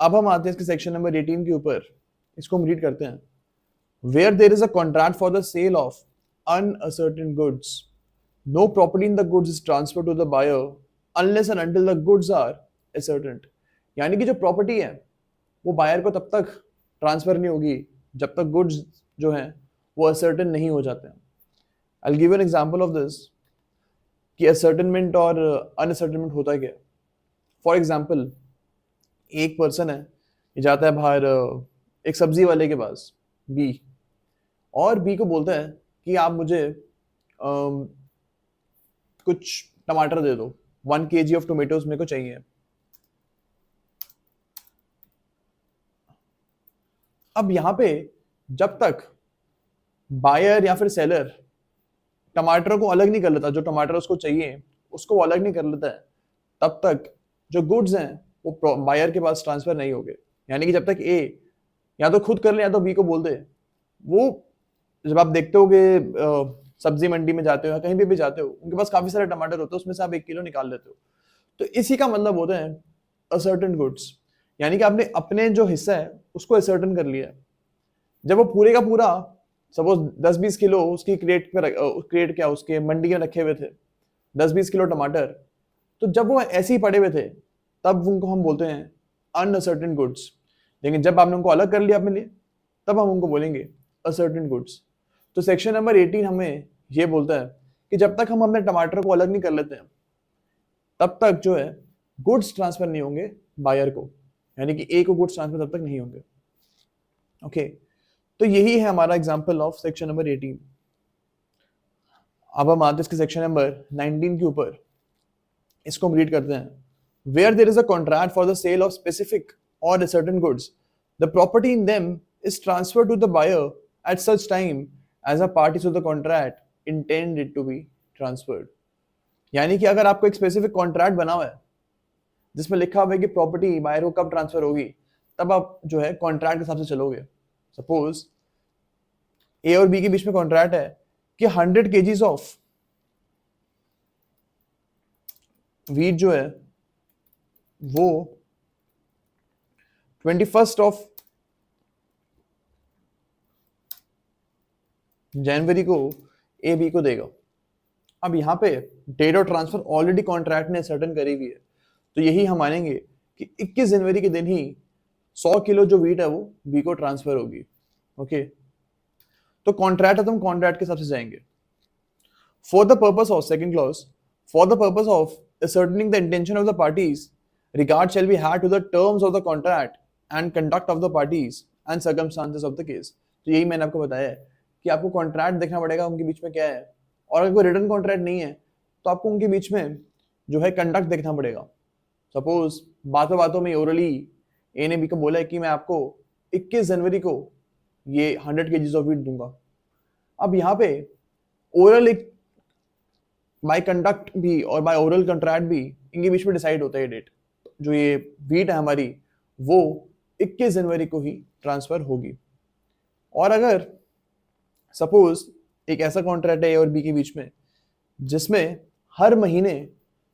अब हम आते हैं इसके सेक्शन नंबर 18 के ऊपर, इसको हम रीड करते हैं। Where there is a contract for the sale of unascertained goods, no property in the goods is transfer to the buyer unless and until the goods are ascertain. यानी कि जो property है वो बायर को तब तक ट्रांसफर नहीं होगी जब तक गुड्स जो हैं वो असर्टेन नहीं हो जाते हैं। I will give an example of this कि असर्टेनमेंट और अनअसर्टेनमेंट होता है क्या। फॉर एग्जांपल, एक पर्सन है, ये जाता है बाहर एक सब्जी वाले के पास, बी, और बी को बोलता है कि आप मुझे कुछ टमाटर दे दो, 1 kg ऑफ टोमेटोज मेरे को चाहिए। अब यहां पे जब तक बायर या फिर सेलर टमाटर को अलग नहीं कर लेता, जो टमाटर उसको चाहिए उसको वो अलग नहीं कर लेता है, तब तक जो गुड्स हैं वो बायर के पास ट्रांसफर नहीं होंगे। यानी कि जब तक ए या तो खुद कर ले या तो बी को बोल दे, वो जब आप देखते होगे सब्जी मंडी में जाते हो या कहीं भी जाते हो, उनके पास काफी सारे टमाटर होते हैं, उसमें से आप 1 किलो निकाल लेते हो। तो इसी का मतलब होता है असर्टेन गुड्स, यानी कि आपने अपने जो हिस्सा है उसको असर्टेन कर लिया। जब वो पूरे का पूरा सपोज 10-20 किलो उसकी क्रेट क्या उसके मंडी में रखे हुए थे, 10-20 किलो टमाटर, तो जब वो ऐसे ही पड़े हुए थे तब उनको हम बोलते हैं अनअसर्टेन गुड्स। लेकिन जब आपने उनको अलग कर लिया अपने लिए, तब हम उनको बोलेंगे असर्टेन गुड्स। तो सेक्शन नंबर 18 हमें ये बोलता है कि जब तक हम अपने टमाटर को अलग नहीं कर लेते हैं, तब तक जो है गुड्स ट्रांसफर नहीं होंगे बायर को, यानी कि ए को गुड्स ट्रांसफर तब तक नहीं होंगे। ओके, तो यही है हमारा एग्जांपल ऑफ सेक्शन नंबर 18। अब हम आते हैं इसके सेक्शन नंबर 19 के ऊपर, इसको हम रीड करते हैं। Where there is a contract for the sale of specific or certain goods, the property in them is transferred to the buyer at such time as a party to the contract intended to be transferred. यानी कि अगर आपको एक specific contract बना हुआ है जिसमें लिखा हुआ है कि प्रॉपर्टी बायर को कब ट्रांसफर होगी, तब आप जो है कॉन्ट्रैक्ट के हिसाब से चलोगे। सपोज ए और बी के बीच में कॉन्ट्रैक्ट है कि 100 kgs ऑफ वीट जो है वो 21 ऑफ जनवरी को ए बी को देगा। अब यहाँ पे date of transfer already contract ने सर्टन करी हुई है, तो यही हम मानेंगे कि 21 जनवरी के दिन ही 100 किलो जो वीट है वो बी को ट्रांसफर होगी। ओके, तो कॉन्ट्रैक्ट है तो हम कॉन्ट्रैक्ट के हिसाब से जाएंगे। For the purpose of second clause, for the purpose of ascertaining the intention of the parties, regard shall be had to the terms of the contract and conduct of the parties and circumstances of the case। तो यही मैंने आपको बताया है कि आपको contract देखना पड़ेगा उनके बीच में क्या है, और अगर कोई रिटर्न कॉन्ट्रैक्ट नहीं है तो आपको उनके बीच में जो है कंडक्ट देखना पड़ेगा। सपोज बातों बातों में ओरली ए ने बी को बोला है कि मैं आपको 21 जनवरी को ये 100 kgs ऑफ वीट दूंगा। अब यहाँ पे ओरल एक बाय कंडक्ट भी और बाय ओरल कंट्रैक्ट भी इनके बीच में डिसाइड होता है डेट, जो ये वीट है हमारी वो 21 जनवरी को ही ट्रांसफर होगी। और अगर सपोज एक ऐसा कॉन्ट्रैक्ट है ए और बी के बीच में जिसमें हर महीने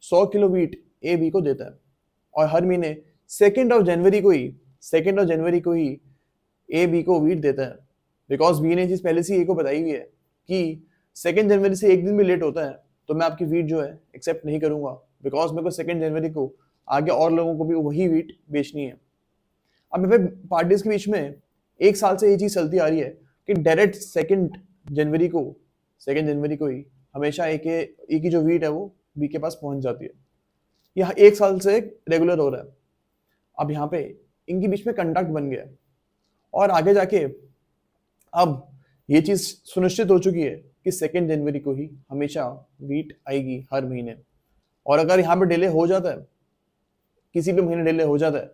100 किलो वीट ए बी को देता है और हर महीने 2 जनवरी को ही ए बी को वीट देता है, बिकॉज बी ने चीज पहले से ए को बताई हुई है कि 2 जनवरी से एक दिन भी लेट होता है तो मैं आपकी वीट जो है एक्सेप्ट नहीं करूंगा, बिकॉज मेरे को 2 जनवरी को आगे और लोगों को भी वही वीट बेचनी है। अब यहाँ पे पार्टीज के बीच में एक साल से ये चीज चलती आ रही है कि डायरेक्ट 2 जनवरी को ही हमेशा ए की जो वीट है वो बी के पास पहुंच जाती है। यह एक साल से रेगुलर हो रहा है। अब यहाँ पे इनके बीच में कंडक्ट बन गया और आगे जाके अब ये चीज सुनिश्चित हो चुकी है कि 2 जनवरी को ही हमेशा वीट आएगी हर महीने। और अगर यहाँ पे डिले हो जाता है, किसी भी महीने डिले हो जाता है,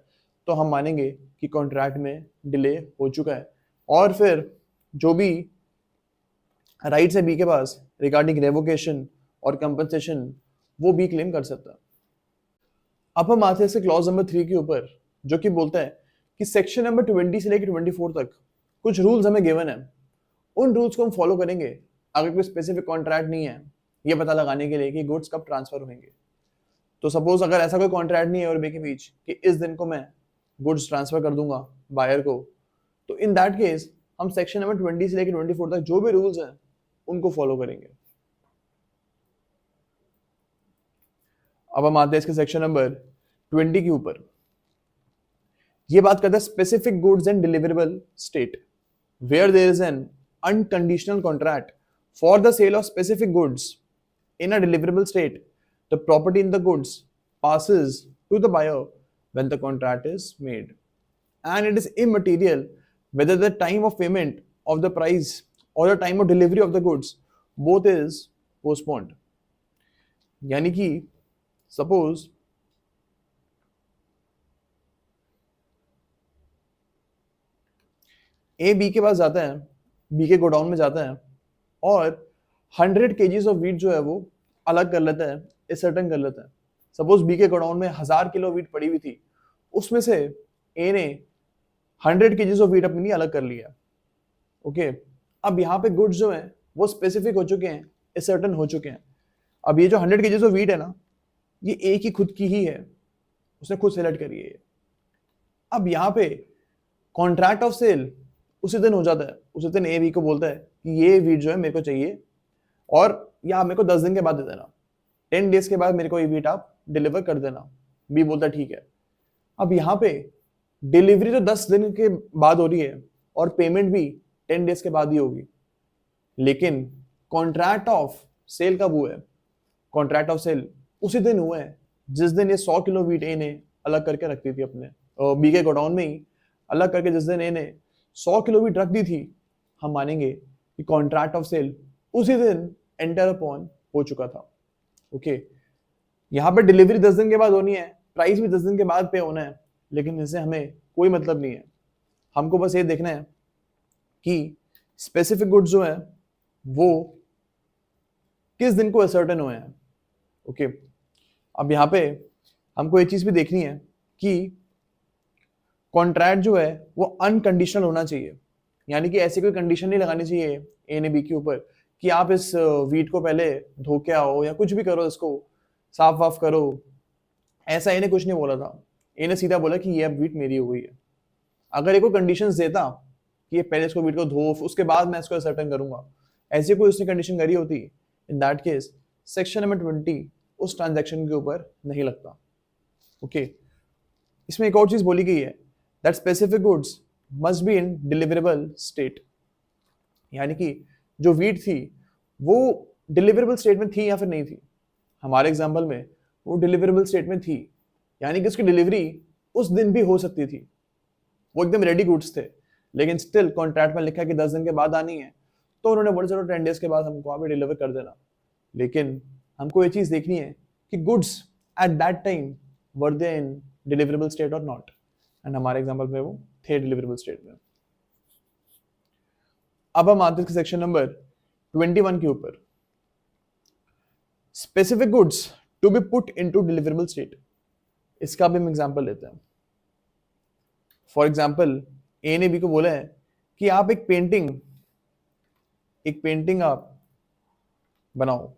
तो हम मानेंगे कि कॉन्ट्रैक्ट में डिले हो चुका है और फिर जो भी राइट्स है बी के पास रिगार्डिंग रेवोकेशन और कंपनसेशन वो बी क्लेम कर सकता है। अब हम आते हैं क्लॉज नंबर 3 के ऊपर, जो कि बोलता है कि सेक्शन नंबर 20 से लेकर 24 तक कुछ रूल्स हमें गिवन है, उन रूल्स को हम फॉलो करेंगे अगर कोई स्पेसिफिक कॉन्ट्रैक्ट नहीं है ये पता लगाने के लिए कि गुड्स कब ट्रांसफर होंगे। तो सपोज अगर ऐसा कोई कॉन्ट्रैक्ट नहीं है और बी के बीच कि इस दिन को मैं गुड्स ट्रांसफर कर दूंगा बायर को, तो इन दैट केस हम सेक्शन नंबर 20 से लेकर 24 तक जो भी रूल्स हैं उनको फॉलो करेंगे। अब हम आते हैं इसके सेक्शन नंबर 20 के ऊपर। ये बात करता है specific goods and deliverable state, where there is an unconditional contract for the sale of specific goods in a deliverable state, the property in the goods passes to the buyer when the contract is made, and it is immaterial whether the time of payment of the price or the time of delivery of the goods both is postponed। यानी कि suppose A B के पास जाता है, B के godown में जाता है और 100 kgs ऑफ वीट जो है वो अलग कर लेता है, सर्टन कर लेता है। सपोज बी के गोडाउन में 1000 किलो वीट पड़ी हुई थी, उसमें से ए ने 100 kgs ऑफ वीट अपनी लिए अलग कर लिया। ओके, अब यहाँ पे गुड्स जो हैं वो स्पेसिफिक हो चुके हैं, सर्टन हो चुके हैं। अब ये जो 100 kgs ऑफ वीट है ना, ये ए की खुद की ही है, उसने खुद सेलेक्ट करी है। अब यहाँ पे कॉन्ट्रैक्ट ऑफ सेल उसी दिन हो जाता है, उसी दिन ए बी को बोलता है कि ये वीट जो है मेरे को चाहिए और या मेरे को 10 दिन के बाद दे देना, 10 डेज के बाद मेरे को ये वीट आप डिलीवर कर देना। बी बोलता है ठीक है। अब यहाँ पे डिलीवरी तो 10 दिन के बाद हो रही है और पेमेंट भी 10 डेज के बाद ही होगी, लेकिन कॉन्ट्रैक्ट ऑफ सेल कब हुआ है? कॉन्ट्रैक्ट ऑफ सेल उसी दिन हुआ है जिस दिन ये 100 किलो वीट ए ने अलग करके रखती थी अपने बी के गोडाउन में ही अलग करके। जिस दिन ए ने 100 किलो वीट रख दी थी, हम मानेंगे कि कॉन्ट्रैक्ट ऑफ सेल उसी दिन एंटर अपॉन हो चुका था। ओके, यहाँ पे डिलीवरी 10 दिन के बाद होनी है, प्राइस भी 10 दिन के बाद पे होना है, लेकिन इससे हमें कोई मतलब नहीं है। हमको बस ये देखना है कि स्पेसिफिक गुड्स जो है वो किस दिन को असर्टन हुए हैं। ओके, अब यहाँ पे हमको ये चीज भी देखनी है कि कॉन्ट्रैक्ट जो है वो अनकंडीशनल होना चाहिए, यानी कि ऐसी कोई कंडीशन नहीं लगानी चाहिए ए ने बी के ऊपर कि आप इस वीट को पहले धो के आओ या कुछ भी करो, इसको साफ वाफ करो। ऐसा इन्हें कुछ नहीं बोला था, इन्हें सीधा बोला कि ये अब वीट मेरी हो गई है। अगर ये कोई कंडीशंस देता कि ये पहले इसको वीट को धो उसके बाद मैं इसको सर्टन करूंगा, ऐसी कोई उसने कंडीशन करी होती, in that case section number 20 उस ट्रांजैक्शन के ऊपर नहीं लगता। ओके, इसमें एक और चीज बोली गई है that specific goods must be in deliverable state, यानी कि जो वीट थी वो डिलीवरेबल स्टेट में थी या फिर नहीं थी। हमारे एग्जांपल में वो डिलीवरेबल स्टेट में थी, यानी कि उसकी डिलीवरी उस दिन भी हो सकती थी, वो एकदम रेडी गुड्स थे, लेकिन स्टिल कॉन्ट्रैक्ट में लिखा है कि 10 दिन के बाद आनी है, तो उन्होंने बोला चलो 10 डेज के बाद हमको आप डिलीवर कर देना। लेकिन हमको ये चीज देखनी है कि goods at that time were they in deliverable state और नॉट, एंड हमारे एग्जांपल में वो थे डिलीवरेबल स्टेट में। अब हम आते हैं सेक्शन नंबर 21 के ऊपर, specific goods to be put into deliverable state. इसका भी हम एग्जांपल लेते हैं। फॉर एग्जांपल ए ने बी को बोला है कि आप एक पेंटिंग आप बनाओ।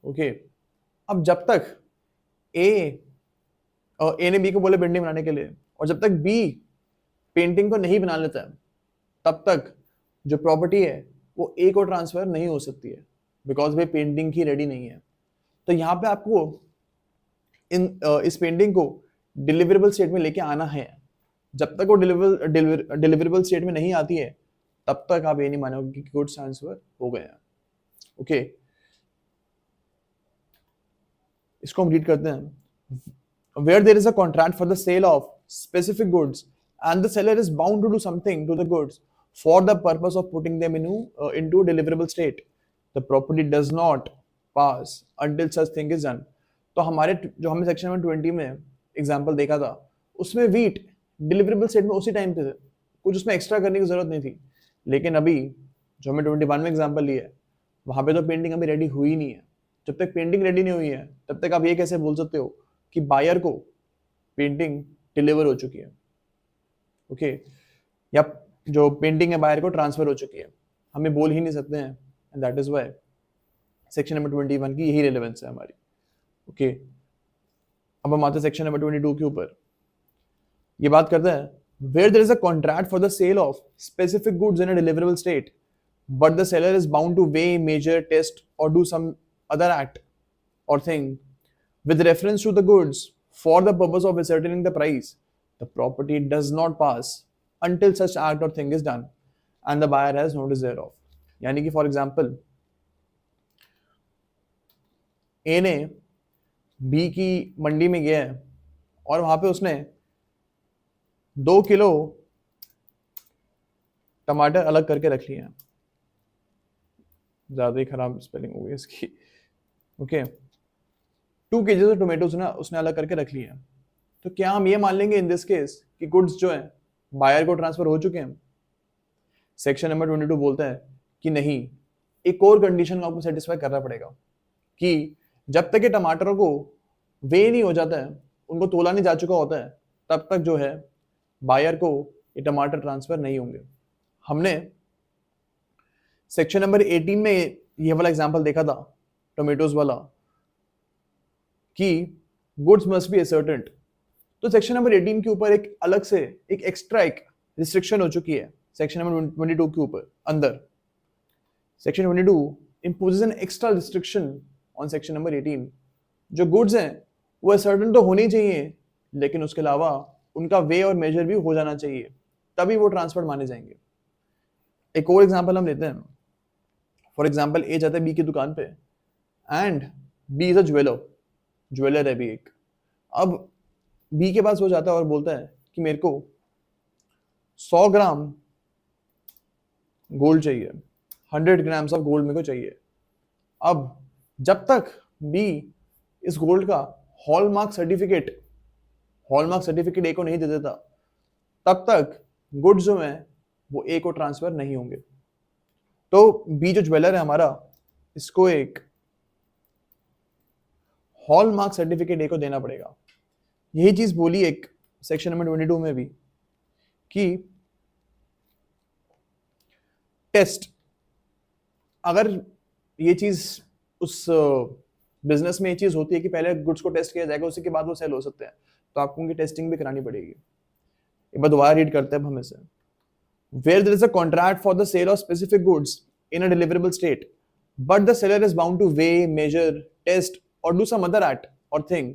ओके, अब जब तक ए ने बी को बोले पेंटिंग बनाने के लिए और जब तक बी पेंटिंग को नहीं बना लेता है, तब तक जो प्रॉपर्टी है वो ए को ट्रांसफर नहीं हो सकती है, because way painting he ready नहीं है। तो यहाँ पे आपको इस पेंटिंग को डिलीवरेबल स्टेट में लेके आना है। जब तक वो डिलीवरेबल स्टेट में नहीं आती है, तब तक आप ये नहीं मानोगे कि गुड्स ट्रांसफर हो गए हैं। ओके, इसको हम रीड करते हैं। Where there is a contract for the sale of specific goods and the seller is bound to do something to the goods for the purpose of putting them into deliverable state, the property does not pass until such thing is done। तो हमारे जो हमने section number 20 में example देखा था, उसमें wheat deliverable state में उसी टाइम पे थे, कुछ उसमें एक्स्ट्रा करने की जरूरत नहीं थी। लेकिन अभी जो हमें 21 में एग्जांपल लिया है, वहां पे तो पेंटिंग अभी रेडी हुई नहीं है। जब तक पेंटिंग रेडी नहीं हुई है, तब तक आप ये कैसे बोल सकते हो कि बायर को पेंटिंग डिलीवर हो चुकी है? ओके, या जो पेंटिंग है बायर को ट्रांसफर हो चुकी है, हमें बोल ही नहीं सकते हैं, and that is why section number 21 की यही रेलेवेंस है हमारी। ओके, अब हम आते हैं सेक्शन नंबर 22 के ऊपर। ये बात करते हैं where there is a contract for the sale of specific goods in a deliverable state, but the seller is bound to weigh, measure, test, or do some other act or thing with reference to the goods for the purpose of ascertaining the price, the property does not pass until such act or thing is done and the buyer has notice thereof। यानी कि for example ए ने B की मंडी में गया है और वहां पे उसने 2 किलो टमाटर अलग करके रख लिए हैं, ज्यादा ही खराब स्पेलिंग हो गई इसकी। ओके, 2 केजी ऑफ टोमेटोज ना उसने अलग करके रख लिए हैं। तो क्या हम ये मान लेंगे इन दिस केस कि गुड्स जो है बायर को ट्रांसफर हो चुके हैं? सेक्शन नंबर 22 बोलता है कि नहीं, एक और कंडीशन को आपको सेटिस्फाई करना पड़ेगा कि जब तक ये टमाटरों को वे नहीं हो जाता है, उनको तोला नहीं जा चुका होता है, तब तक जो है बायर को ये टमाटर ट्रांसफर नहीं होंगे। हमने सेक्शन नंबर 18 में ये वाला एग्जांपल देखा था टोमेटोज वाला कि गुड्स मस्ट बी असर्टेंट। तो सेक्शन नंबर 18 के ऊपर एक अलग से एक एक्स्ट्रा एक रिस्ट्रिक्शन हो चुकी है सेक्शन नंबर 22 के ऊपर अंदर। Section 22 imposes an extra restriction on section number 18। जो गुड्स हैं वो असर्टेन तो होनी चाहिए, लेकिन उसके अलावा उनका वे और मेजर भी हो जाना चाहिए, तभी वो ट्रांसफर माने जाएंगे। एक और एग्जांपल हम लेते हैं। फॉर एग्जांपल ए जाता है बी की दुकान पे and B is a jeweller है बी एक। अब बी के पास वो जाता है और बोलता है कि मेरे को 100 ग्राम गोल्ड चाहिए, 100 ग्राम्स ऑफ गोल्ड मेरे को चाहिए। अब जब तक बी इस गोल्ड का हॉलमार्क सर्टिफिकेट ए को नहीं दे देता, तब तक गुड्स जो हैं वो ए को ट्रांसफर नहीं होंगे। तो बी जो ज्वेलर है हमारा, इसको एक हॉलमार्क सर्टिफिकेट ए को देना पड़ेगा। यही चीज बोली एक सेक्शन नंबर 22 में भी कि टेस्ट, अगर ये चीज उस बिजनेस में ये चीज होती है कि पहले गुड्स को टेस्ट किया जाएगा, उसी के बाद वो सेल हो सकते हैं, तो आपको उनकी टेस्टिंग भी करानी पड़ेगी। एक बार दोबारा रीड करते हैं हम इसे। Where there is a contract for the sale of specific goods in a deliverable state, but the seller is bound to weigh, measure, test, or do some other act or thing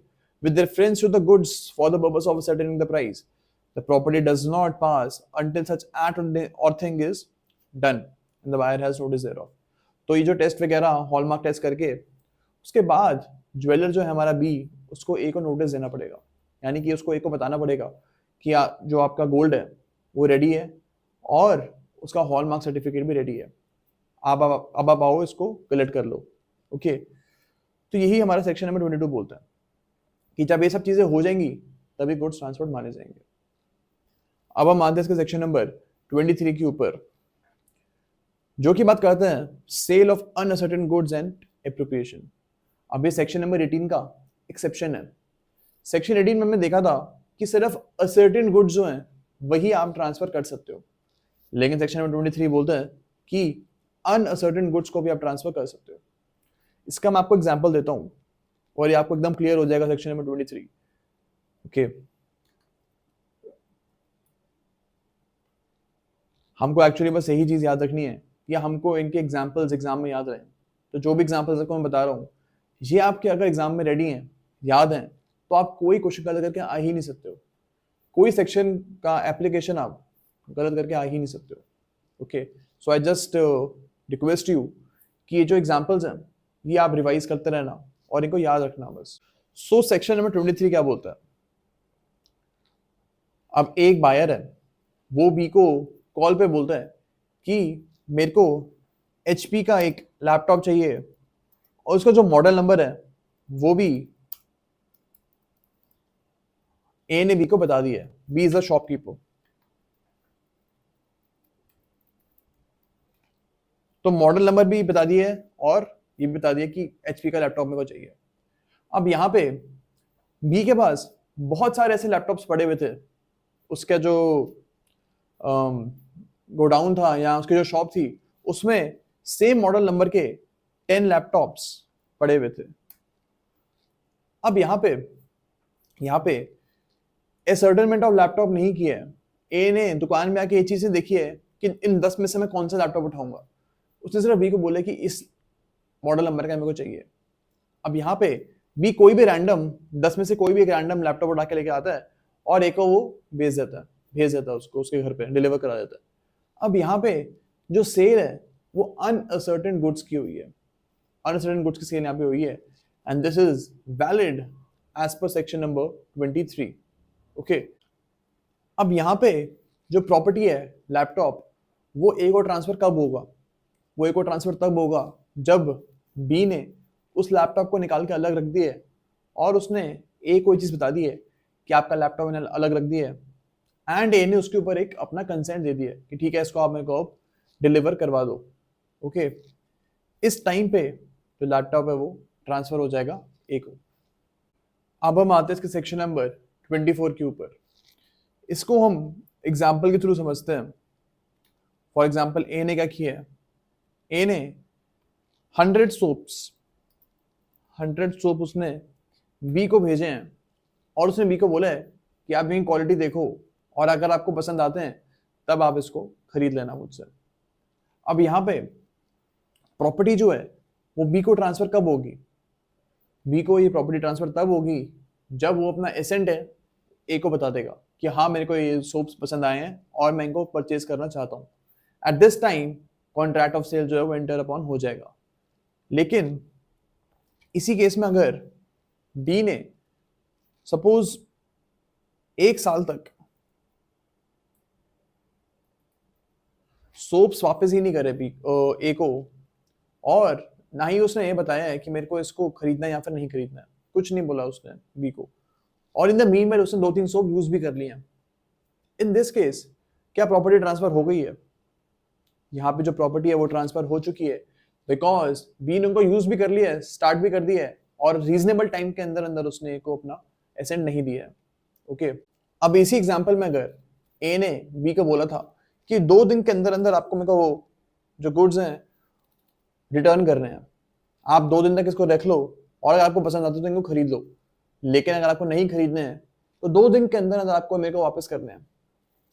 with reference to the goods for the purpose of ascertaining the price, the property does not pass until such act or thing is done and the buyer has notice thereof। तो ये जो test वगैरह hallmark test करके उसके बाद jeweller जो है हमारा बी, उसको ए को नोटिस देना पड़ेगा, यानी कि उसको ए को बताना पड़ेगा कि जो आपका गोल्ड है वो रेडी है और उसका हॉलमार्क सर्टिफिकेट भी रेडी है, अब आप आओ इसको कलेक्ट कर लो। ओके, तो यही हमारा सेक्शन नंबर 22 बोलता है कि जब ये सब चीजें हो जाएंगी तभी गुड्स ट्रांसफर माने जाएंगे। अब हम आते हैं इसके सेक्शन नंबर 23 के ऊपर, जो कि बात करते हैं sale of unascertained goods and appropriation. अब ये सेक्शन नंबर 18 का एक्सेप्शन है। सेक्शन 18 में हमने देखा था कि सिर्फ असर्टेन गुड्स जो हैं वही आप ट्रांसफर कर सकते हो, लेकिन सेक्शन नंबर 23 बोलता है कि अनअसर्टेन गुड्स को भी आप ट्रांसफर कर सकते हो। इसका मैं आपको एग्जांपल देता हूं और ये आपको एकदम क्लियर हो जाएगा सेक्शन नंबर 23। ओके, हमको एक्चुअली बस यही चीज याद रखनी है या हमको इनके एग्जांपल्स एग्जाम में याद रहे। तो जो भी एग्जांपल्स आपको मैं बता रहा हूँ, ये आपके अगर एग्जाम में रेडी हैं, याद हैं, तो आप कोई क्वेश्चन गलत करके आ ही नहीं सकते हो, कोई सेक्शन का एप्लीकेशन आप गलत करके आ ही नहीं सकते हो। Okay, so I just request you कि ये जो एग्जांपल्स हैं ये आप रिवाइज करते रहना और इनको याद रखना बस। सो सेक्शन नंबर 23 क्या बोलता है? अब एक बायर है, वो बी को कॉल पे बोलता है कि मेरे को HP का एक लैपटॉप चाहिए और उसका जो मॉडल नंबर है वो भी ए ने बी को बता दिया है। बी इज अ शॉपकीपर, तो मॉडल नंबर भी बता दिया है और ये भी बता दिया कि HP का लैपटॉप मेरे को चाहिए। अब यहाँ पे बी के पास बहुत सारे ऐसे लैपटॉप्स पड़े हुए थे, उसका जो गोडाउन था या उसकी जो शॉप थी उसमें सेम मॉडल नंबर के 10 लैपटॉप्स पड़े हुए थे। अब यहाँ पे असर्टनमेंट ऑफ लैपटॉप नहीं किया है। ए ने दुकान में आके ये चीजें देखी है कि इन 10 में से मैं कौन सा लैपटॉप उठाऊंगा। उसने सिर्फ बी को बोला कि इस मॉडल नंबर का मेरे को चाहिए। अब यहाँ पे बी कोई भी रैंडम 10 में से कोई भी एक रैंडम लैपटॉप उठा के लेके आता है और ए को वो भेज देता है उसको उसके घर पे डिलीवर करा देता है। अब यहाँ पे जो सेल है वो अनअसर्टेन गुड्स की हुई है, अनअसर्टेन गुड्स की सेल यहाँ पे हुई है and this is valid as per section number 23। Okay, अब यहाँ पे जो प्रॉपर्टी है लैपटॉप, वो ए को ट्रांसफर कब होगा? वो ए को ट्रांसफर तब होगा जब बी ने उस लैपटॉप को निकाल के अलग रख दिए और उसने ए को ये चीज बता दी है कि आपका लैपटॉप मैंने अलग रख दिया है एंड ए ने उसके ऊपर एक अपना कंसेंट दे दिया कि ठीक है इसको आप मेरे को डिलीवर करवा दो। ओके, इस टाइम पे जो लैपटॉप है वो ट्रांसफर हो जाएगा ए को। अब हम आते हैं इसके सेक्शन नंबर 24 के ऊपर। इसको हम एग्जाम्पल के थ्रू समझते हैं। फॉर एग्जाम्पल ए ने क्या किया है? ए ने 100 सोप उसने बी को भेजे हैं और उसने बी को बोला है कि आप इनकी क्वालिटी देखो और अगर आपको पसंद आते हैं तब आप इसको खरीद लेना मुझसे। अब यहाँ पे प्रॉपर्टी जो है वो बी को ट्रांसफर कब होगी? बी को ये प्रॉपर्टी ट्रांसफर तब होगी जब वो अपना एसेंट है ए को बता देगा कि हाँ मेरे को ये सोप्स पसंद आए हैं और मैं इनको परचेज करना चाहता हूँ। At this time contract of sale जो है वो एंटर अपॉन हो जाएगा। लेकिन इसी केस में अगर बी ने सपोज 1 साल तक सोप्स वापस ही नहीं करे बी ए को और ना ही उसने ये बताया है कि मेरे को इसको खरीदना है या फिर नहीं खरीदना है, कुछ नहीं बोला उसने बी को, और इन द मीन में उसने 2-3 सोप यूज भी कर लिए हैं। इन दिस केस क्या प्रॉपर्टी ट्रांसफर हो गई है? यहाँ पे जो प्रॉपर्टी है वो ट्रांसफर हो चुकी है बिकॉज बी ने उनको यूज भी कर लिया है, स्टार्ट भी कर दिया है और रीजनेबल टाइम के अंदर अंदर उसने ए को अपना एसेंट नहीं दिया है। ओके, अब इसी एग्जांपल में अगर ए ने बी को बोला था कि 2 दिन के अंदर अंदर आपको मेरे को वो जो गुड्स हैं रिटर्न करने हैं, आप 2 दिन तक इसको रख लो और अगर आपको पसंद आता तो इनको खरीद लो, लेकिन अगर आपको नहीं खरीदने हैं तो 2 दिन के अंदर अंदर आपको मेरे को वापस करने हैं।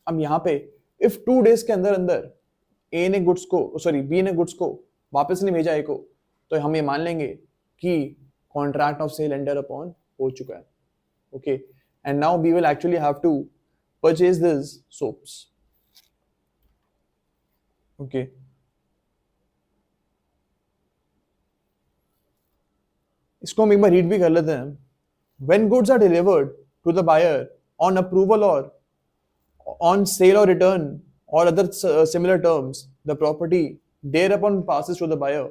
अब यहाँ पे इफ 2 डेज के अंदर अंदर ए ने गुड्स को बी ने गुड्स को वापस नहीं भेजा ए को, तो हम ये मान लेंगे कि contract of sale enter upon हो चुका है। Okay, and now we will actually have to purchase this soaps. Okay, इसको हम एक बार रीड भी कर लेते हैं। When goods are delivered to the buyer on approval or on sale or return or other similar terms, the property thereupon passes to the buyer.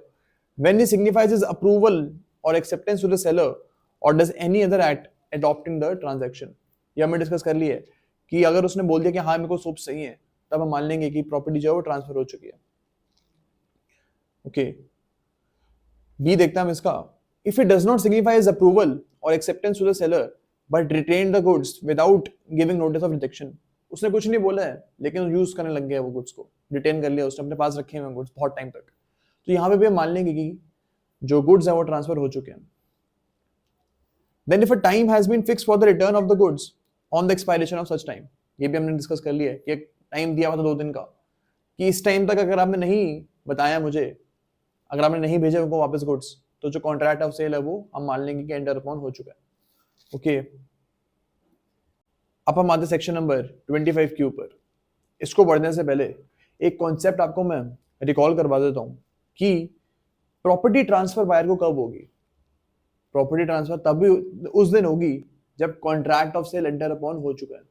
When he signifies his approval or acceptance to the seller or does any other act adopting the transaction. ये हमने discuss कर लिया है कि अगर उसने बोल दिया कि हाँ मेरे को सोप सही है, तब हम मान लेंगे कि प्रॉपर्टी जो है वो ट्रांसफर हो चुकी है। ओके, बी देखते हैं हम इसका। If it does not signify his approval or acceptance to the seller, but retained the goods without giving notice of rejection, उसने कुछ नहीं बोला है लेकिन यूज करने लग गया वो गुड्स को, रिटेन कर लिया उसने, अपने पास रखे हुए गुड्स बहुत टाइम तक, तो यहाँ पे भी हम मान लेंगे कि जो गुड्स है वो ट्रांसफर हो चुके हैं। Then if a time has been fixed for the return of the goods on the expiration of such time, ये भी हमने डिस्कस कर लिया है कि एक टाइम दिया हुआ था 2 दिन का कि इस टाइम तक अगर आपने नहीं बताया मुझे, अगर आपने नहीं भेजा उनको वापस गुड्स, तो जो कॉन्ट्रैक्ट ऑफ सेल है वो हम मान लेंगे कि एंटर अपॉन हो चुका है। ओके, अब हम आते सेक्शन नंबर 25 के ऊपर। इसको पढ़ने से पहले एक कॉन्सेप्ट आपको मैं रिकॉल करवा देता हूं कि प्रॉपर्टी ट्रांसफर बायर को कब होगी। प्रॉपर्टी ट्रांसफर तभी उस दिन होगी जब contract of sale enter upon हो चुका है।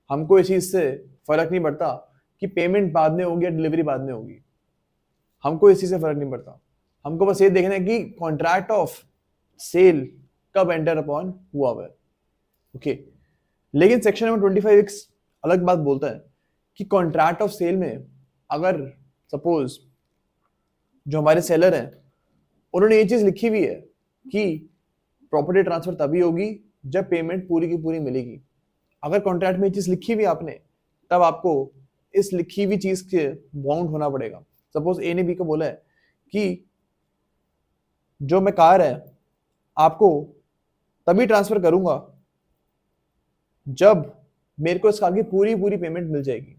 हमको इस चीज से फर्क नहीं पड़ता कि पेमेंट बाद में होगी या डिलीवरी बाद में होगी, हमको इस चीज से फर्क नहीं पड़ता। हमको बस ये देखना है कि कॉन्ट्रैक्ट ऑफ सेल कब एंटर अपॉन हुआ है। ओके, लेकिन सेक्शन नंबर 25 एक अलग बात बोलता है कि कॉन्ट्रैक्ट ऑफ सेल में अगर सपोज जो हमारे सेलर हैं उन्होंने ये चीज लिखी हुई है कि प्रॉपर्टी ट्रांसफर तभी होगी जब पेमेंट पूरी की पूरी मिलेगी, अगर कॉन्ट्रैक्ट में ये चीज लिखी हुई है आपने, तब आपको इस लिखी हुई चीज के बाउंड होना पड़ेगा। सपोज ए ने बी को बोला है कि जो मैं कार है आपको तभी ट्रांसफर करूंगा जब मेरे को इस कार की पूरी पूरी पेमेंट मिल जाएगी।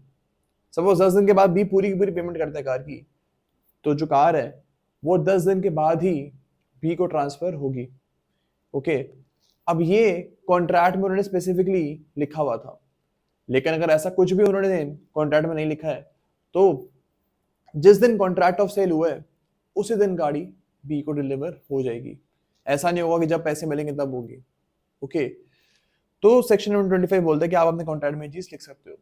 सपोज 10 दिन के बाद भी पूरी की पूरी पेमेंट करते हैं कार की, तो जो कार है वो 10 दिन के बाद ही बी को ट्रांसफर होगी। ओके, अब ये कॉन्ट्रैक्ट में उन्होंने स्पेसिफिकली लिखा हुआ था, लेकिन अगर ऐसा कुछ भी उन्होंने कॉन्ट्रैक्ट में नहीं लिखा है तो जिस दिन कॉन्ट्रैक्ट ऑफ सेल हुआ है उसी दिन गाड़ी बी को डिलीवर हो जाएगी। ऐसा नहीं होगा कि जब पैसे मिलेंगे तब होगी। ओके, तो सेक्शन 125 बोलता है कि आप अपने कॉन्ट्रैक्ट में चीज लिख सकते हो।